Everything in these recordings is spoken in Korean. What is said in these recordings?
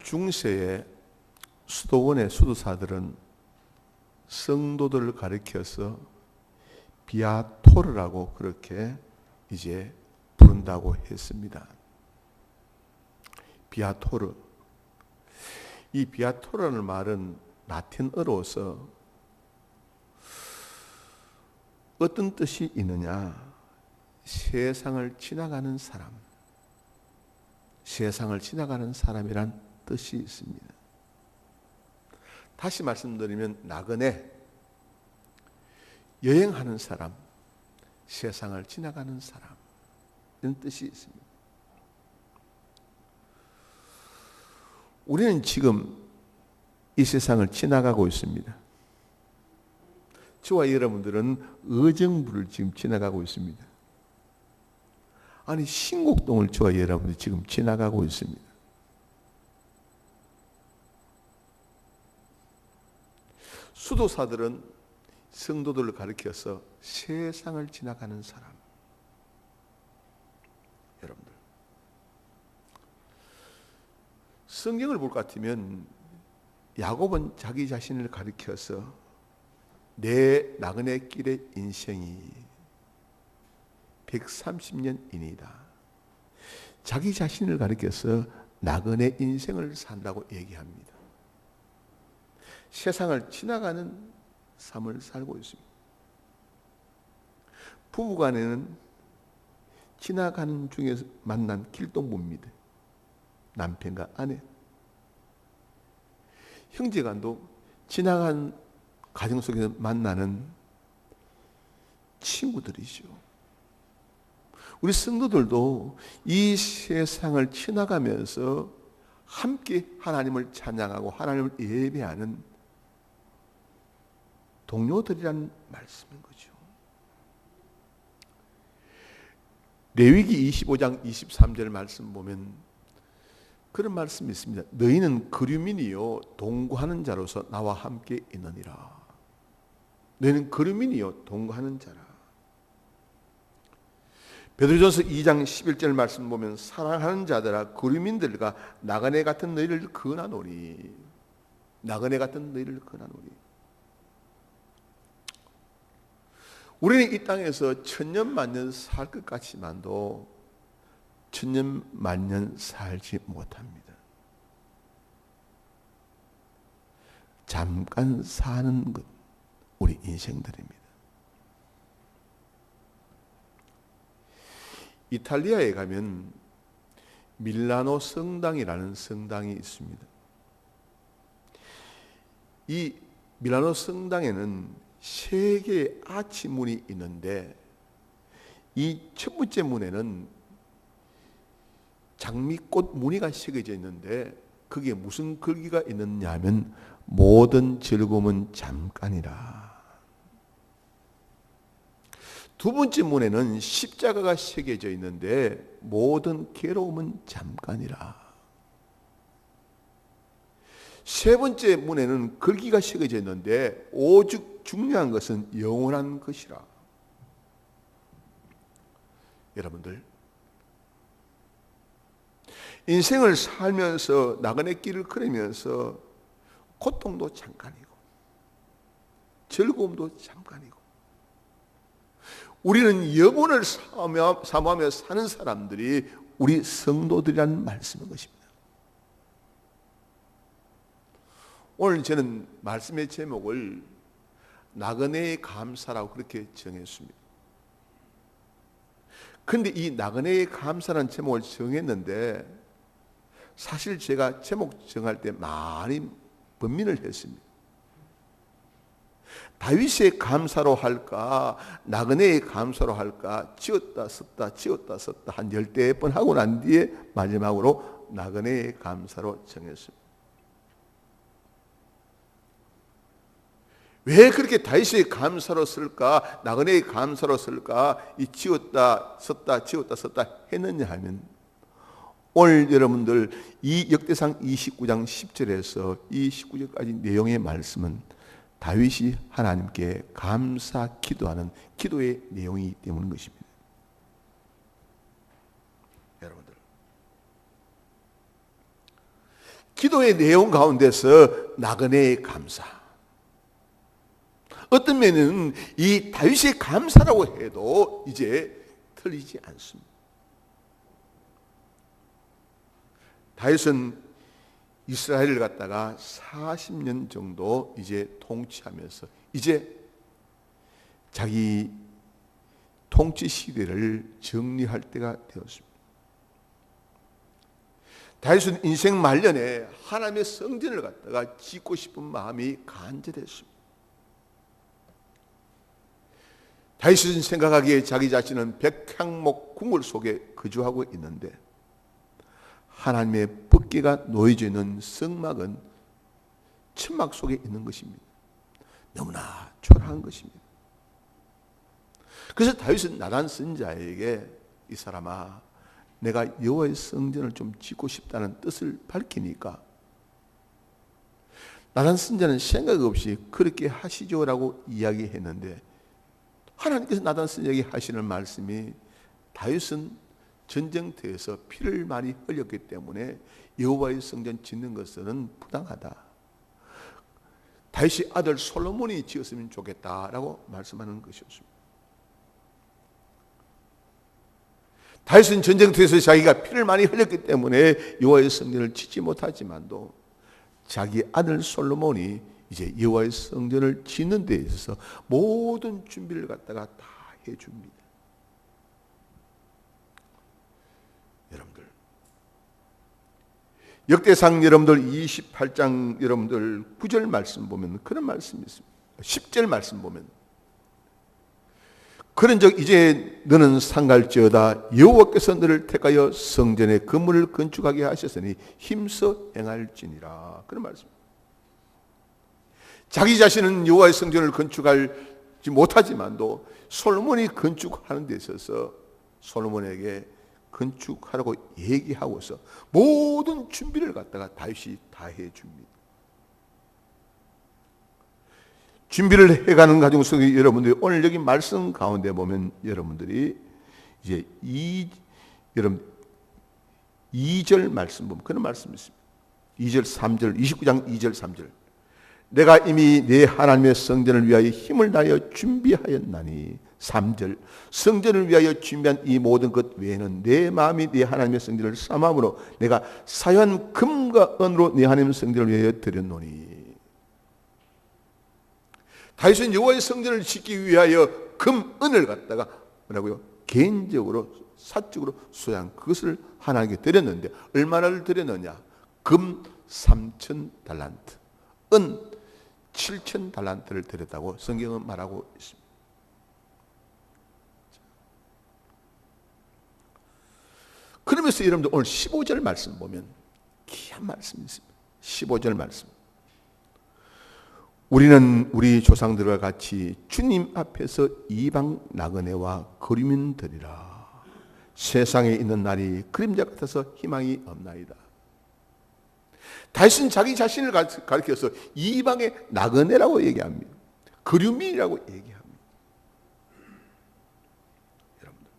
중세의 수도원의 수도사들은 성도들을 가리켜서 비아토르라고 그렇게 이제 부른다고 했습니다. 비아토르. 이 비아토르라는 말은 라틴어로서 어떤 뜻이 있느냐? 세상을 지나가는 사람. 세상을 지나가는 사람이란 뜻이 있습니다. 다시 말씀드리면 나그네, 여행하는 사람, 세상을 지나가는 사람 이런 뜻이 있습니다. 우리는 지금 이 세상을 지나가고 있습니다. 저와 여러분들은 의정부를 지금 지나가고 있습니다. 아니 신곡동을 저와 여러분들이 지금 지나가고 있습니다. 수도사들은 성도들을 가리켜서 세상을 지나가는 사람. 여러분들 성경을 볼 것 같으면 야곱은 자기 자신을 가리켜서 내 나그네 길의 인생이 130년이니다. 자기 자신을 가리켜서 나그네 인생을 산다고 얘기합니다. 세상을 지나가는 삶을 살고 있습니다. 부부간에는 지나가는 중에서 만난 길동무입니다. 남편과 아내. 형제간도 지나간 가정 속에서 만나는 친구들이죠. 우리 성도들도 이 세상을 지나가면서 함께 하나님을 찬양하고 하나님을 예배하는 동료들이란 말씀인 거죠. 레위기 25장 23절 말씀 보면 그런 말씀이 있습니다. 너희는 거류민이요 동거하는 자로서 나와 함께 있느니라. 너희는 거류민이요 동거하는 자라. 베드로전서 2장 11절 말씀 보면 사랑하는 자들아 거류민들과 나그네 같은 너희를 권하노니. 나그네 같은 너희를 권하노니. 우리는 이 땅에서 천년만년 살 것 같지만도 천년만년 살지 못합니다. 잠깐 사는 것 우리 인생들입니다. 이탈리아에 가면 밀라노 성당이라는 성당이 있습니다. 이 밀라노 성당에는 세 개의 아치문이 있는데 이 첫 번째 문에는 장미꽃 무늬가 새겨져 있는데 그게 무슨 글귀가 있느냐 하면 모든 즐거움은 잠깐이라. 두 번째 문에는 십자가가 새겨져 있는데 모든 괴로움은 잠깐이라. 세 번째 문에는 글귀가 새겨져 있는데 오직 중요한 것은 영원한 것이라. 여러분들 인생을 살면서 나그네 길을 걸으면서 고통도 잠깐이고 즐거움도 잠깐이고 우리는 영혼을 사모하며 사는 사람들이 우리 성도들이라는 말씀인 것입니다. 오늘 저는 말씀의 제목을 나그네의 감사라고 그렇게 정했습니다. 그런데 이 나그네의 감사라는 제목을 정했는데 사실 제가 제목 정할 때 많이 번민을 했습니다. 다윗의 감사로 할까 나그네의 감사로 할까 지었다 썼다 지었다 썼다 한 10번 하고 난 뒤에 마지막으로 나그네의 감사로 정했습니다. 왜 그렇게 다윗의 감사로 쓸까 나그네의 감사로 쓸까 이 지었다 썼다 지었다 썼다 했느냐 하면 오늘 여러분들 이 역대상 29장 10절에서 이 19절까지 내용의 말씀은 다윗이 하나님께 감사 기도하는 기도의 내용이기 때문인 것입니다. 여러분들 기도의 내용 가운데서 나그네의 감사. 어떤 면은 이 다윗의 감사라고 해도 이제 틀리지 않습니다. 다윗은 이스라엘을 갖다가 40년 정도 이제 통치하면서 이제 자기 통치 시대를 정리할 때가 되었습니다. 다윗은 인생 말년에 하나님의 성전을 갖다가 짓고 싶은 마음이 간절했습니다. 다윗은 생각하기에 자기 자신은 백향목 궁궐 속에 거주하고 있는데 하나님의 법궤가 놓여져 있는 성막은 천막 속에 있는 것입니다. 너무나 초라한 것입니다. 그래서 다윗은 나단 선지자에게 이 사람아, 내가 여호와의 성전을 좀 짓고 싶다는 뜻을 밝히니까 나단 선지자는 생각 없이 그렇게 하시죠라고 이야기했는데 하나님께서 나단 선지자에게 하시는 말씀이 다윗은 전쟁터에서 피를 많이 흘렸기 때문에 여호와의 성전 짓는 것은 부당하다. 다윗의 아들 솔로몬이 지었으면 좋겠다라고 말씀하는 것이었습니다. 다윗은 전쟁터에서 자기가 피를 많이 흘렸기 때문에 여호와의 성전을 짓지 못하지만도 자기 아들 솔로몬이 이제 여호와의 성전을 짓는 데 있어서 모든 준비를 갖다가 다 해줍니다. 여러분들, 역대상 여러분들 28장 여러분들 9절 말씀 보면 그런 말씀이 있습니다. 10절 말씀 보면 그런즉 이제 너는 상갈지어다 여호와께서 너를 택하여 성전의 건물을 건축하게 하셨으니 힘써 행할지니라. 그런 말씀. 자기 자신은 여호와의 성전을 건축하지 못하지만도 솔로몬이 건축하는 데 있어서 솔로몬에게 건축하라고 얘기하고서 모든 준비를 갖다가 다윗이 다 해줍니다. 준비를 해가는 과정 속에 여러분들이 오늘 여기 말씀 가운데 보면 여러분들이 이제 2절 말씀 보면 그런 말씀이 있습니다. 2절 3절 29장 2절 3절 내가 이미 내 하나님의 성전을 위하여 힘을 다하여 준비하였나니 3절 성전을 위하여 준비한 이 모든 것 외에는 내 마음이 내 하나님의 성전을 삼함으로 내가 사요한 금과 은으로 내 하나님의 성전을 위하여 드렸노니. 다윗은 여호와의 성전을 짓기 위하여 금, 은을 갖다가 뭐라고요? 개인적으로 사적으로 소양 그것을 하나님께 드렸는데 얼마나를 드렸느냐? 금 3,000달란트, 은 7,000달란트를 드렸다고 성경은 말하고 있습니다. 그러면서 여러분들 오늘 15절 말씀 보면 귀한 말씀이 있습니다. 15절 말씀. 우리는 우리 조상들과 같이 주님 앞에서 이방 나그네와 거류민 되리라. 세상에 있는 날이 그림자 같아서 희망이 없나이다. 다윗은 자기 자신을 가리켜서 이방의 나그네라고 얘기합니다. 거류민이라고 얘기합니다. 여러분들,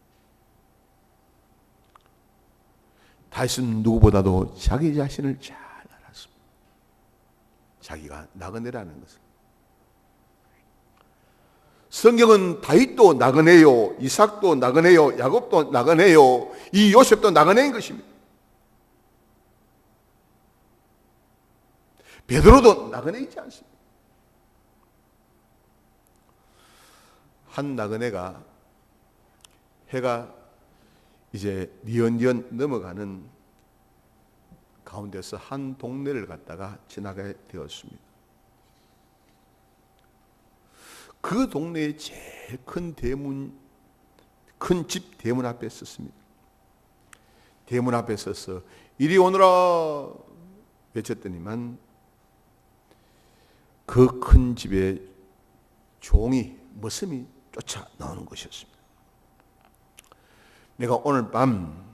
다윗은 누구보다도 자기 자신을 잘 알았습니다. 자기가 나그네라는 것을. 성경은 다윗도 나그네요, 이삭도 나그네요, 야곱도 나그네요, 이 요셉도 나그네인 것입니다. 베드로도 나그네이지 않습니다. 한 나그네가 해가 이제 니언니언 넘어가는 가운데서 한 동네를 갔다가 지나가게 되었습니다. 그 동네의 제일 큰 대문, 큰 집 대문 앞에 섰습니다. 대문 앞에 서서 이리 오너라 외쳤더니만 그 큰 집에 종이 머슴이 쫓아 나오는 것이었습니다. 내가 오늘 밤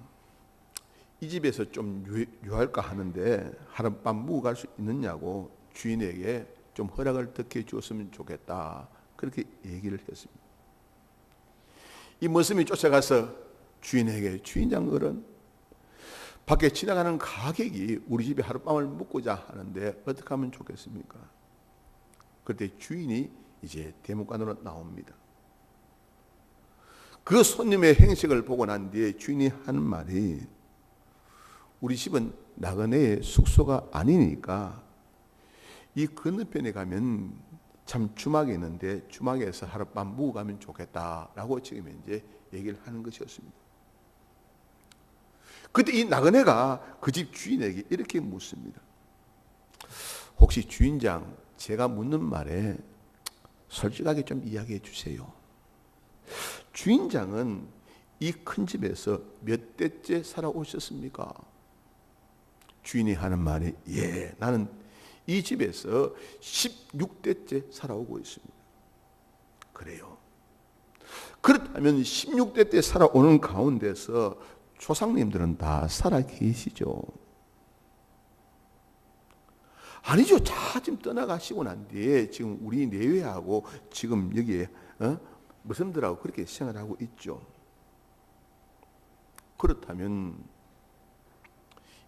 이 집에서 좀 유할까 하는데 하룻밤 묵어 갈 수 있느냐고 주인에게 좀 허락을 덕해 주었으면 좋겠다. 그렇게 얘기를 했습니다. 이 머슴이 쫓아가서 주인에게 주인장 어른 밖에 지나가는 가객이 우리 집에 하룻밤을 묵고자 하는데 어떻게 하면 좋겠습니까? 그때 주인이 이제 대문간으로 나옵니다. 그 손님의 행색을 보고 난 뒤에 주인이 하는 말이, 우리 집은 나그네의 숙소가 아니니까 이 건너편에 가면 참 주막이 있는데 주막에서 하룻밤 묵고 가면 좋겠다라고 지금 이제 얘기를 하는 것이었습니다. 그때 이 나그네가 그 집 주인에게 이렇게 묻습니다. 혹시 주인장, 제가 묻는 말에 솔직하게 좀 이야기해 주세요. 주인장은 이 큰 집에서 몇 대째 살아오셨습니까? 주인이 하는 말이, 예, 나는 이 집에서 16대째 살아오고 있습니다. 그래요. 그렇다면 16대 때 살아오는 가운데서 조상님들은 다 살아 계시죠? 아니죠. 다 지금 떠나가시고 난 뒤에 지금 우리 내외하고 지금 여기에 무슨들하고 그렇게 생활하고 있죠. 그렇다면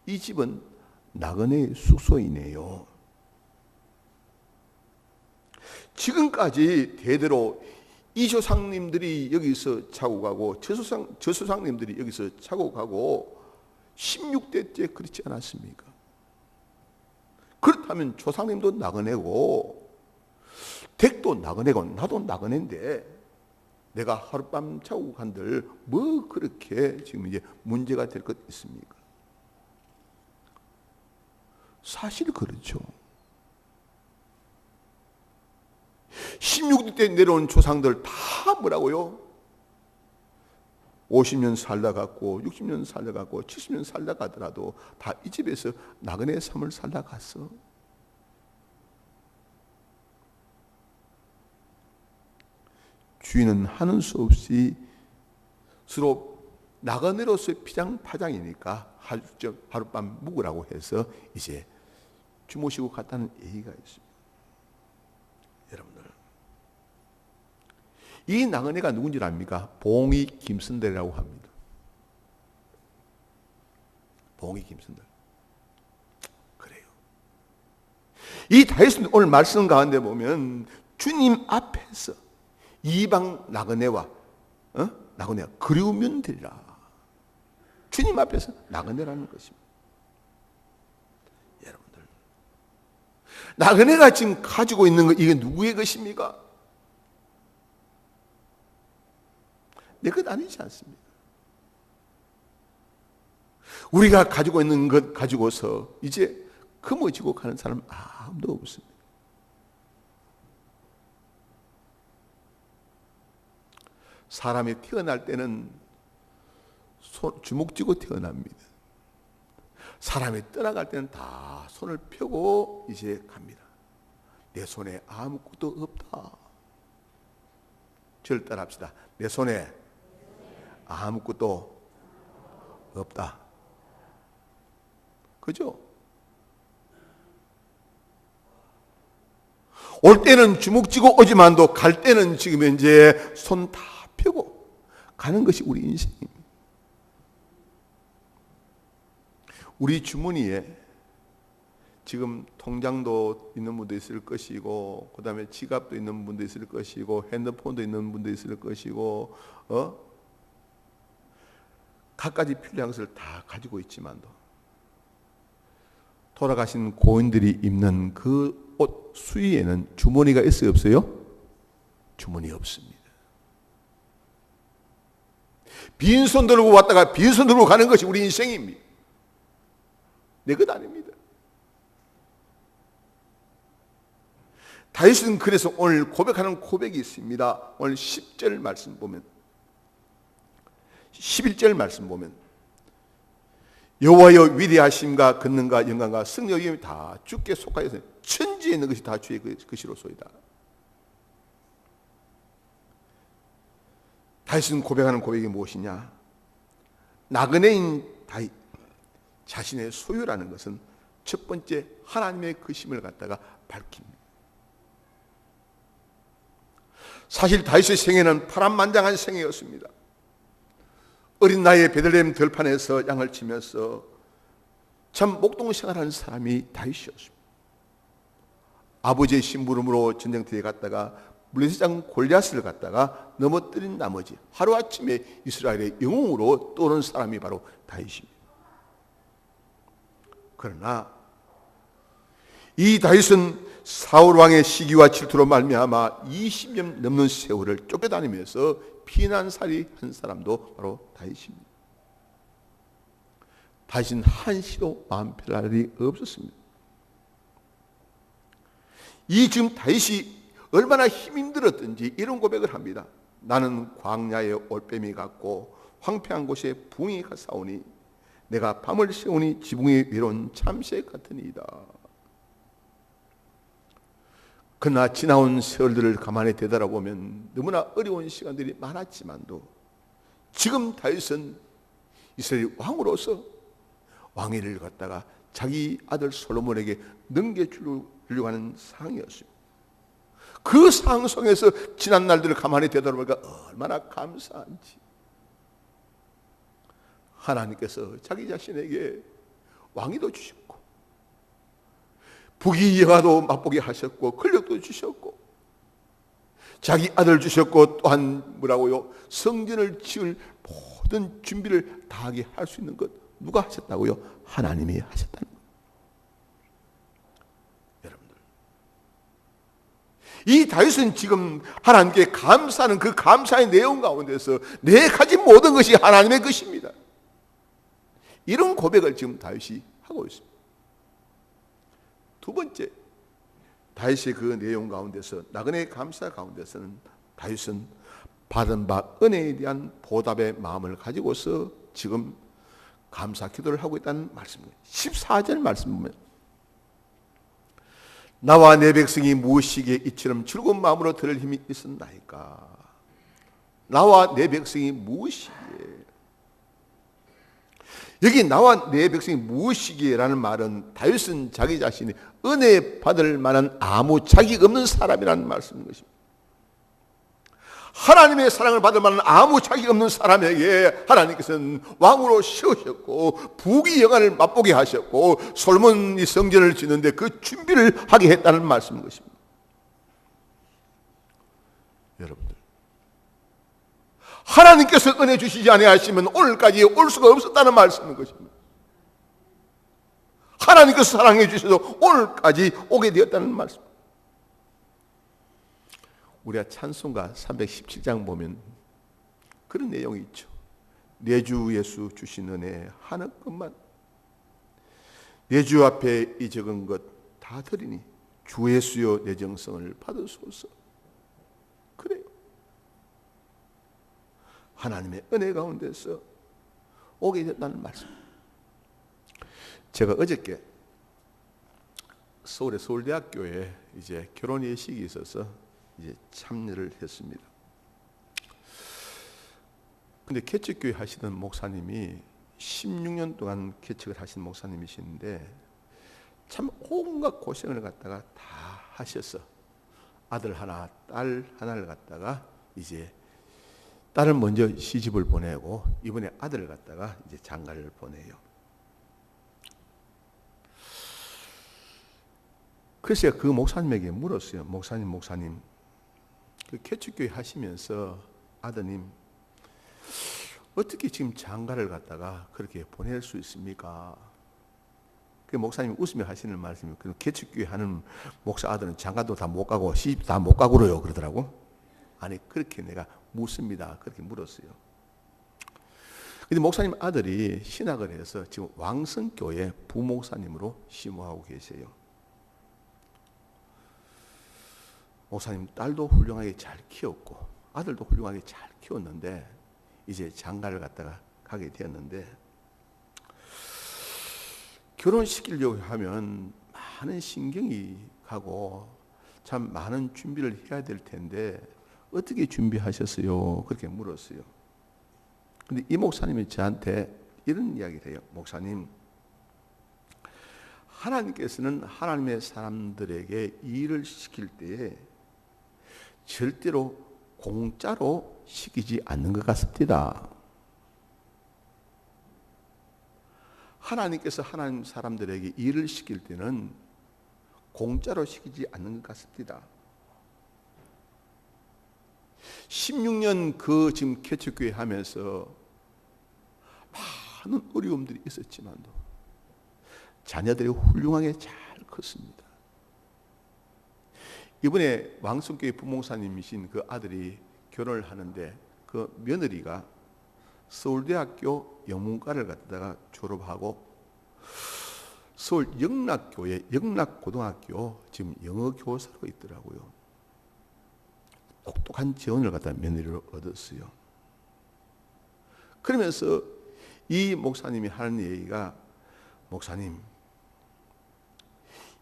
이 집은 나그네의 숙소이네요. 지금까지 대대로 이 조상님들이 여기서 자고 가고 저조상님들이 여기서 자고 가고 16대째 그렇지 않았습니까? 그렇다면 조상님도 나그네고 댁도 나그네고 나도 나그네인데 내가 하룻밤 자고 간들 뭐 그렇게 지금 이제 문제가 될 것 있습니까? 사실 그렇죠. 16대 때 내려온 조상들 다 뭐라고요? 50년 살다 갔고 60년 살다 갔고 70년 살다 가더라도 다 이 집에서 나그네 삶을 살다 갔어. 주인은 하는 수 없이 서로 나그네로서의 피장파장이니까 하룻밤 묵으라고 해서 이제 주무시고 갔다는 얘기가 있습니다. 여러분들, 이 나그네가 누군지 압니까? 봉이 김선달이라고 합니다. 봉이 김선달. 그래요. 이 다윗은 오늘 말씀 가운데 보면 주님 앞에서 이방 나그네와 나그네가 그리우면 되리라. 주님 앞에서 나그네라는 것입니다. 여러분들, 나그네가 지금 가지고 있는 것, 이게 누구의 것입니까? 내 것 아니지 않습니까? 우리가 가지고 있는 것 가지고서 이제 금어지고 가는 사람 아무도 없습니다. 사람이 태어날 때는 주먹 쥐고 태어납니다. 사람이 떠나갈 때는 다 손을 펴고 이제 갑니다. 내 손에 아무것도 없다. 저를 따라합시다. 내 손에 아무것도 없다. 그죠? 올 때는 주먹 쥐고 오지만도 갈 때는 지금 이제 손 다 펴고 가는 것이 우리 인생입니다. 우리 주머니에 지금 통장도 있는 분도 있을 것이고, 그 다음에 지갑도 있는 분도 있을 것이고, 핸드폰도 있는 분도 있을 것이고, 갖가지 필요한 것을 다 가지고 있지만도 돌아가신 고인들이 입는 그 옷 수위에는 주머니가 있어요, 없어요? 주머니 없습니다. 빈손 들고 왔다가 빈손 들고 가는 것이 우리 인생입니다. 내 것 아닙니다. 다윗은 그래서 오늘 고백하는 고백이 있습니다. 오늘 10절 말씀 보면, 11절 말씀 보면, 여호와여 위대하심과 권능과 영광과 승리의 다 주께 속하여서 천지에 있는 것이 다 주의 것이로소이다. 다윗은 고백하는 고백이 무엇이냐? 나그네인 다윗 자신의 소유라는 것은 첫 번째 하나님의 그심을 갖다가 밝힙니다. 사실 다윗의 생애는 파란만장한 생애였습니다. 어린 나이에 베들레헴 들판에서 양을 치면서 참 목동 생활하는 사람이 다윗이었습니다. 아버지의 심부름으로 전쟁터에 갔다가 블레셋장 골리앗을 갖다가 넘어뜨린 나머지 하루아침에 이스라엘의 영웅으로 떠오른 사람이 바로 다윗입니다. 그러나 이 다윗은 사울 왕의 시기와 질투로 말미암아 20년 넘는 세월을 쫓겨다니면서 피난살이 한 사람도 바로 다윗입니다. 다윗은 한시도 마음 편할 일이 없었습니다. 이 지금 다윗이 얼마나 힘들었든지 이런 고백을 합니다. 나는 광야에 올빼미 같고 황폐한 곳에 붕이가 싸우니 내가 밤을 새우니 지붕이 외로운 참새 같으니이다. 그러나 지나온 세월들을 가만히 되돌아보면 너무나 어려운 시간들이 많았지만도 지금 다윗은 이스라엘 왕으로서 왕위를 갖다가 자기 아들 솔로몬에게 넘겨주려고 하는 상황이었습니다. 그 상황 속에서 지난 날들을 가만히 되돌아보니까 얼마나 감사한지. 하나님께서 자기 자신에게 왕위도 주셨고 부귀영화도 맛보게 하셨고 권력도 주셨고 자기 아들 주셨고 또한 뭐라고요? 성전을 지을 모든 준비를 다 하게 할 수 있는 것 누가 하셨다고요? 하나님이 하셨다는 것. 여러분들, 이 다윗은 지금 하나님께 감사하는 그 감사의 내용 가운데서 내 가진 모든 것이 하나님의 것입니다. 이런 고백을 지금 다윗이 하고 있습니다. 두 번째, 다윗의 그 내용 가운데서 나그네의 감사 가운데서는 다윗은 받은 바 은혜에 대한 보답의 마음을 가지고서 지금 감사 기도를 하고 있다는 말씀입니다. 14절 말씀 보면 나와 내 백성이 무엇이기에 이처럼 즐거운 마음으로 들을 힘이 있었나이까. 나와 내 백성이 무엇이기에, 여기 나와 내 백성이 무엇이기에 라는 말은 다윗은 자기 자신이 은혜 받을 만한 아무 자격 없는 사람이라는 말씀인 것입니다. 하나님의 사랑을 받을 만한 아무 자격 없는 사람에게 하나님께서는 왕으로 세우셨고 부귀영화를 맛보게 하셨고 솔로몬이 성전을 짓는데 그 준비를 하게 했다는 말씀인 것입니다. 여러분들, 하나님께서 은혜 주시지 아니하시면 오늘까지 올 수가 없었다는 말씀인 것입니다. 하나님께서 사랑해 주셔서 오늘까지 오게 되었다는 말씀. 우리가 찬송가 317장 보면 그런 내용이 있죠. 내 주 예수 주신 은혜 하는 것만, 내 주 앞에 이 적은 것 다 드리니 주 예수여 내 정성을 받으소서. 그래요. 하나님의 은혜 가운데서 오게 됐다는 말씀. 제가 어저께 서울의 서울대학교에 이제 결혼 예식이 있어서 이제 참여를 했습니다. 근데 개척교회 하시던 목사님이 16년 동안 개척을 하신 목사님이신데 참 온갖 고생을 갖다가 다 하셔서 아들 하나, 딸 하나를 갖다가 이제 딸을 먼저 시집을 보내고 이번에 아들을 갖다가 이제 장가를 보내요. 그래서 그 목사님에게 물었어요. 목사님 그 개척교회 하시면서 아드님 어떻게 지금 장가를 갖다가 그렇게 보낼 수 있습니까? 그 목사님이 웃으며 하시는 말씀이, 그 개척교회 하는 목사 아들은 장가도 다 못 가고 시집도 다 못 가고 그래요 그러더라고. 아니 그렇게 내가 묻습니다. 그렇게 물었어요. 근데 목사님 아들이 신학을 해서 지금 왕성교회 부목사님으로 심호하고 계세요. 목사님 딸도 훌륭하게 잘 키웠고 아들도 훌륭하게 잘 키웠는데 이제 장가를 갖다가 가게 되었는데 결혼시키려고 하면 많은 신경이 가고 참 많은 준비를 해야 될 텐데 어떻게 준비하셨어요? 그렇게 물었어요. 근데 이 목사님이 저한테 이런 이야기를 해요. 목사님, 하나님께서는 하나님의 사람들에게 일을 시킬 때에 절대로 공짜로 시키지 않는 것 같습니다. 하나님께서 하나님 사람들에게 일을 시킬 때는 공짜로 시키지 않는 것 같습니다. 16년 지금 개척교회 하면서 많은 어려움들이 있었지만도 자녀들이 훌륭하게 잘 컸습니다. 이번에 왕성교회 부목사님이신 그 아들이 결혼을 하는데 그 며느리가 서울대학교 영문과를 갖다가 졸업하고 서울 영락교회 영락고등학교 지금 영어 교사로 있더라고요. 똑똑한 재원을 갖다 며느리로 얻었어요. 그러면서 이 목사님이 하는 얘기가, 목사님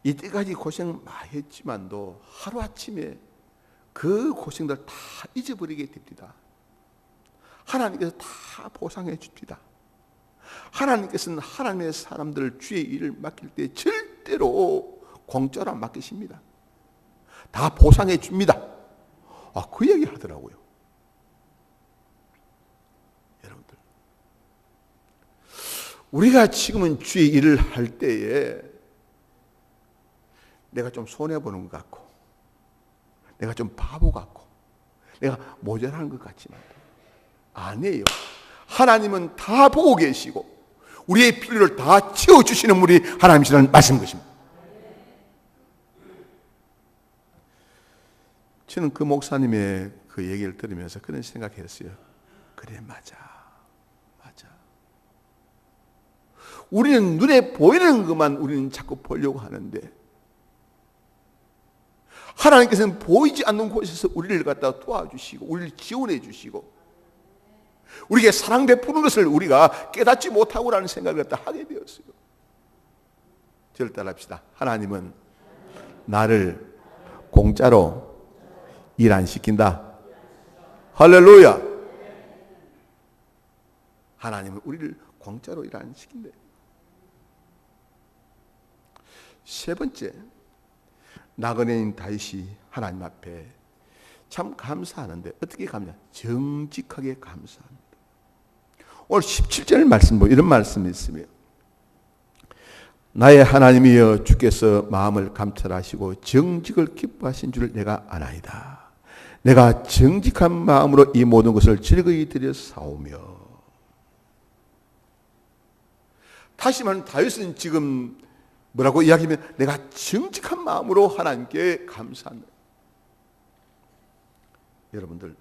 이때까지 고생 많이 했지만도 하루아침에 그 고생들 다 잊어버리게 됩니다. 하나님께서 다 보상해 줍니다. 하나님께서는 하나님의 사람들 주의 일을 맡길 때 절대로 공짜로 안 맡기십니다. 다 보상해 줍니다. 그 얘기 하더라고요. 여러분들, 우리가 지금은 주의 일을 할 때에 내가 좀 손해보는 것 같고, 내가 좀 바보 같고, 내가 모자란 것 같지만 아니에요. 하나님은 다 보고 계시고 우리의 필요를 다 채워주시는 분이 하나님이시라는 말씀인 것입니다. 저는 그 목사님의 그 얘기를 들으면서 그런 생각했어요. 그래, 맞아. 우리는 눈에 보이는 것만 우리는 자꾸 보려고 하는데 하나님께서는 보이지 않는 곳에서 우리를 갖다 도와주시고 우리를 지원해 주시고 우리에게 사랑 베푸는 것을 우리가 깨닫지 못하고라는 생각을 갖다 하게 되었어요. 저를 따라합시다. 하나님은 나를 공짜로 일 안 시킨다. 할렐루야. 하나님은 우리를 공짜로 일 안 시킨대. 세 번째, 나그네인 다윗이 하나님 앞에 참 감사하는데 어떻게 감사하냐? 정직하게 감사합니다. 오늘 17절 말씀 보면 이런 말씀이 있으며, 나의 하나님이여 주께서 마음을 감찰하시고 정직을 기뻐하신 줄 내가 아나이다. 내가 정직한 마음으로 이 모든 것을 즐거이 드려 사오며. 다시 말하면 다윗은 지금 뭐라고 이야기하면 내가 정직한 마음으로 하나님께 감사한다. 여러분들,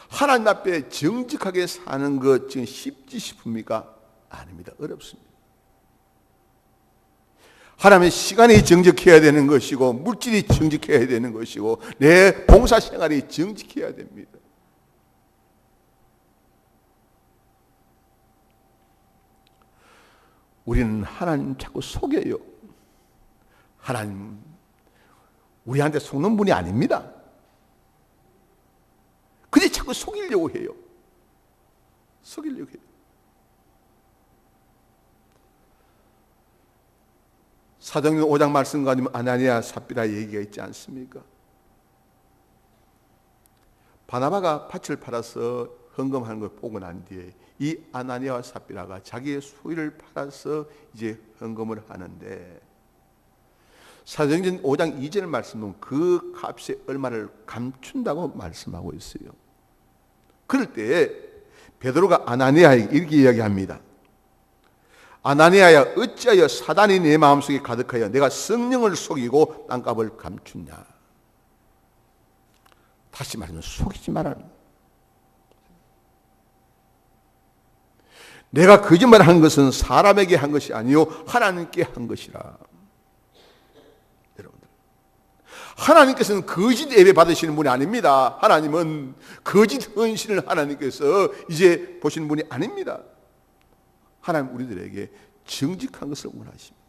하나님 앞에 정직하게 사는 것 지금 쉽지 싶습니까? 아닙니다. 어렵습니다. 하나님의 시간이 정직해야 되는 것이고 물질이 정직해야 되는 것이고 내 봉사 생활이 정직해야 됩니다. 우리는 하나님 자꾸 속여요. 하나님 우리한테 속는 분이 아닙니다. 근데 자꾸 속이려고 해요. 속이려고 해요. 사도행전 5장 말씀 가지면 아나니아 삽비라 얘기가 있지 않습니까? 바나바가 밭을 팔아서 헌금하는 걸 보고 난 뒤에 이 아나니아와 삽비라가 자기의 소유를 팔아서 이제 헌금을 하는데, 사도행전 5장 2절 말씀은 그 값의 얼마를 감춘다고 말씀하고 있어요. 그럴 때 베드로가 아나니아에게 이렇게 이야기합니다. 아나니아야, 어찌하여 사단이 내 마음속에 가득하여 내가 성령을 속이고 땅값을 감추냐. 다시 말하면 속이지 말라는 거예요. 내가 거짓말하는 것은 사람에게 한 것이 아니요 하나님께 한 것이라. 여러분들, 하나님께서는 거짓 예배 받으시는 분이 아닙니다. 하나님은 거짓 헌신을 하나님께서 이제 보시는 분이 아닙니다. 하나님 우리들에게 정직한 것을 원하십니다.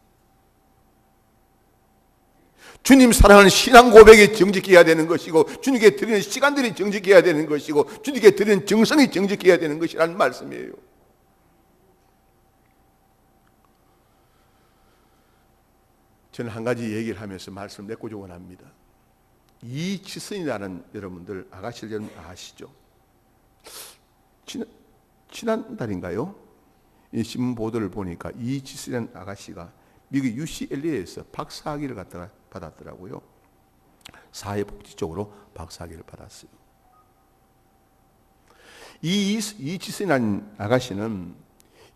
주님 사랑하는 신앙 고백이 정직해야 되는 것이고 주님께 드리는 시간들이 정직해야 되는 것이고 주님께 드리는 정성이 정직해야 되는 것이라는 말씀이에요. 저는 한 가지 얘기를 하면서 말씀을 맺고자 원합니다. 이지선이라는 여러분들 아가씨를 여러분 아시죠? 지난달인가요? 이 신문 보도를 보니까 이지스라는 아가씨가 미국 UCLA에서 박사학위를 갖다가 받았더라고요. 사회복지 쪽으로 박사학위를 받았어요. 이지스라는 아가씨는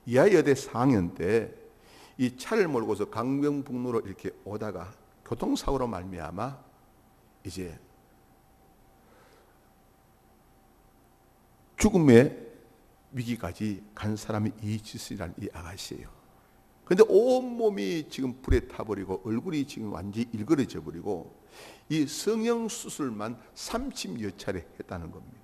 이하여대 4학년 때 이 차를 몰고서 강변북로로 이렇게 오다가 교통사고로 말미암아 이제 죽음의 위기까지 간 사람이 이지스라는 이 아가씨예요. 그런데 온몸이 지금 불에 타버리고 얼굴이 지금 완전히 일그러져 버리고 이 성형수술만 30여 차례 했다는 겁니다.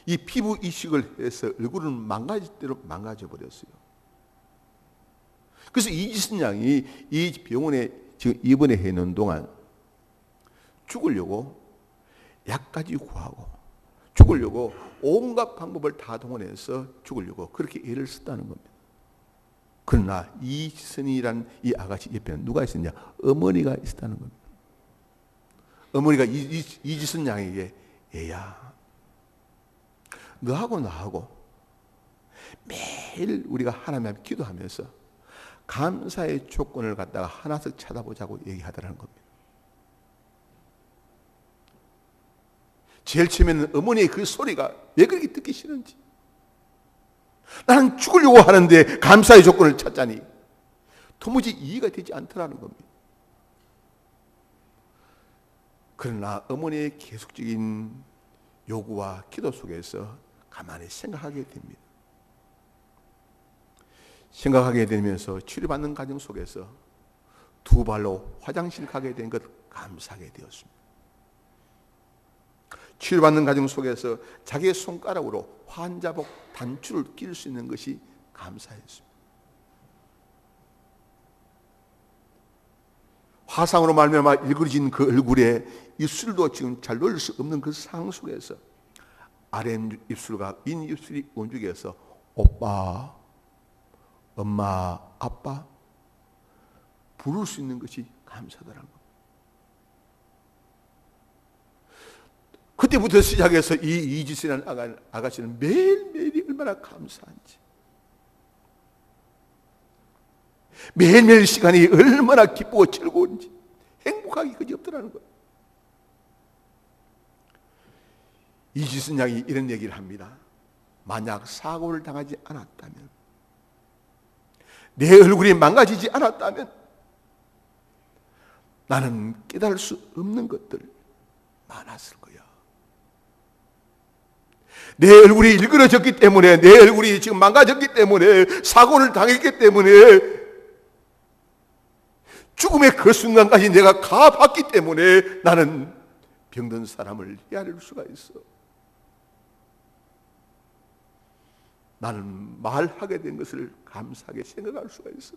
이 피부 이식을 해서 얼굴은 망가질 대로 망가져 버렸어요. 그래서 이지선 양이 이 병원에 지금 입원해 있는 동안 죽으려고 약까지 구하고 죽으려고 온갖 방법을 다 동원해서 죽으려고 그렇게 애를 썼다는 겁니다. 그러나 이지선이란 이 아가씨 옆에는 누가 있었냐? 어머니가 있었다는 겁니다. 어머니가 이지선 양에게 얘야, 너하고 나하고 매일 우리가 하나님 앞에 기도하면서 감사의 조건을 갖다가 하나씩 찾아보자고 얘기하더라는 겁니다. 제일 처음에는 어머니의 그 소리가 왜 그렇게 듣기 싫은지, 나는 죽으려고 하는데 감사의 조건을 찾자니 도무지 이해가 되지 않더라는 겁니다. 그러나 어머니의 계속적인 요구와 기도 속에서 가만히 생각하게 됩니다. 생각하게 되면서 치료받는 과정 속에서 두 발로 화장실 가게 된 것 감사하게 되었습니다. 치료받는 과정 속에서 자기의 손가락으로 환자복 단추를 낄 수 있는 것이 감사했습니다. 화상으로 말미암아 일그러진 그 얼굴에 입술도 지금 잘 놓을 수 없는 그 상황 속에서 아래 입술과 윗 입술이 움직여서 오빠, 엄마, 아빠 부를 수 있는 것이 감사하더라는 겁니다. 그때부터 시작해서 이 이지스라는 아가씨는 매일매일이 얼마나 감사한지, 매일매일 시간이 얼마나 기쁘고 즐거운지, 행복하기 그지 없더라는 거예요. 이지선 양이 이런 얘기를 합니다. 만약 사고를 당하지 않았다면, 내 얼굴이 망가지지 않았다면 나는 깨달을 수 없는 것들 많았을 거야. 내 얼굴이 일그러졌기 때문에, 내 얼굴이 지금 망가졌기 때문에, 사고를 당했기 때문에, 죽음의 그 순간까지 내가 가봤기 때문에 나는 병든 사람을 헤아릴 수가 있어. 나는 말하게 된 것을 감사하게 생각할 수가 있어.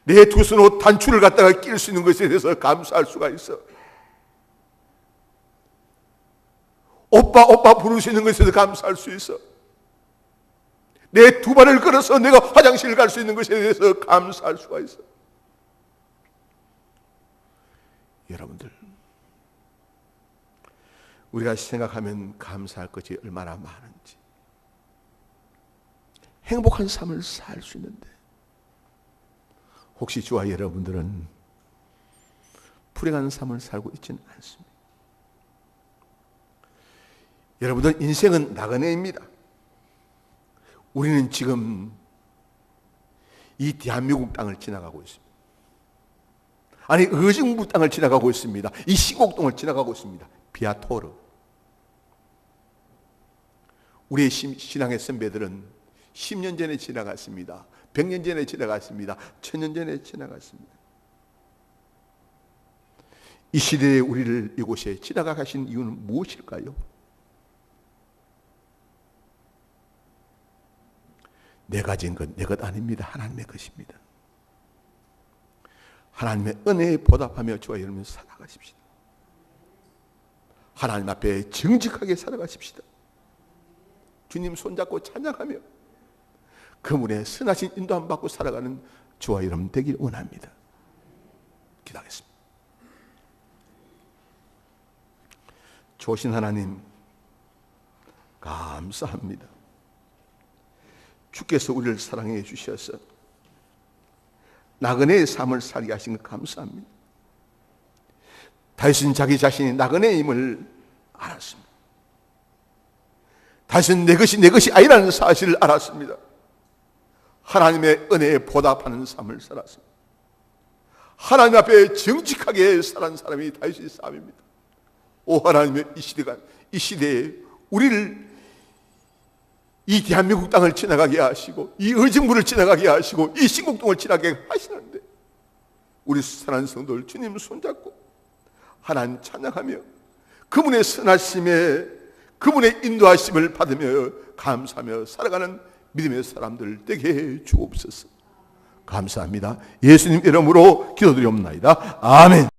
내 두 손으로 단추를 갖다가 낄 수 있는 것에 대해서 감사할 수가 있어. 오빠, 오빠 부를 수 있는 것에 대해서 감사할 수 있어. 내 두 발을 걸어서 내가 화장실을 갈 수 있는 것에 대해서 감사할 수가 있어. 여러분들, 우리가 생각하면 감사할 것이 얼마나 많은지, 행복한 삶을 살 수 있는데, 혹시 저와 여러분들은 불행한 삶을 살고 있지는 않습니다. 여러분들, 인생은 나그네입니다. 우리는 지금 이 대한민국 땅을 지나가고 있습니다. 아니, 의정부 땅을 지나가고 있습니다. 이 시곡동을 지나가고 있습니다. 비아토르. 우리의 신앙의 선배들은 10년 전에 지나갔습니다. 100년 전에 지나갔습니다. 1000년 전에 지나갔습니다. 이 시대에 우리를 이곳에 지나가 가신 이유는 무엇일까요? 내 가진 것 내 것 아닙니다. 하나님의 것입니다. 하나님의 은혜에 보답하며 저와 여러분 살아가십시다. 하나님 앞에 정직하게 살아가십시다. 주님 손잡고 찬양하며 그분의 선하신 인도함 받고 살아가는 저와 여러분 되길 원합니다. 기도하겠습니다. 좋으신 하나님, 감사합니다. 주께서 우리를 사랑해 주셔서 나그네의 삶을 살게 하신 것 감사합니다. 다윗은 자기 자신이 나그네임을 알았습니다. 다윗은 내 것이 아니라는 사실을 알았습니다. 하나님의 은혜에 보답하는 삶을 살았습니다. 하나님 앞에 정직하게 살은 사람이 다윗의 삶입니다. 오 하나님의 이 시대에 우리를 이 대한민국 땅을 지나가게 하시고 이 의정부를 지나가게 하시고 이 신곡동을 지나가게 하시는데 우리 사랑하는 성도들 주님 손잡고 하나님 찬양하며 그분의 선하심에 그분의 인도하심을 받으며 감사하며 살아가는 믿음의 사람들 되게 해 주옵소서. 감사합니다. 예수님 이름으로 기도드리옵나이다. 아멘.